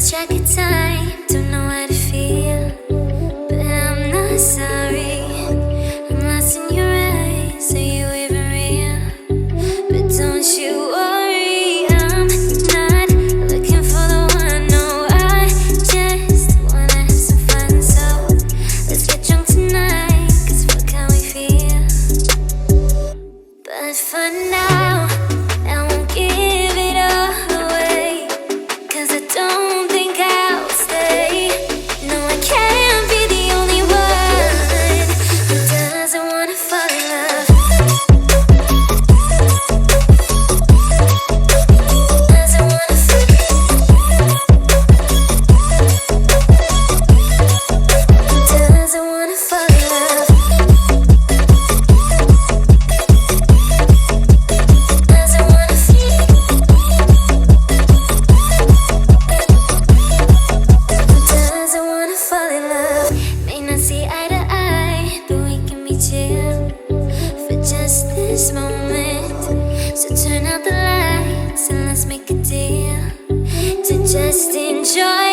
lost track of time, don't know how to feel, but I'm not sorry. I'm lost in your eyes, are you even real? But don't you worry, I'm not looking for the one. No, I just wanna have some fun. So let's get drunk tonight, cause fuck how we feel. But for now, I won't give it all away, cause I don't think I'll stay. No, I can't be the only one who doesn't wanna fall in love. Doesn't wanna fall in love. Doesn't wanna fall in love. Doesn't wanna feel. Doesn't wanna fall in love. May not see eye to eye, but we can be chill for just this moment. So turn out the lights and let's make a deal to just enjoy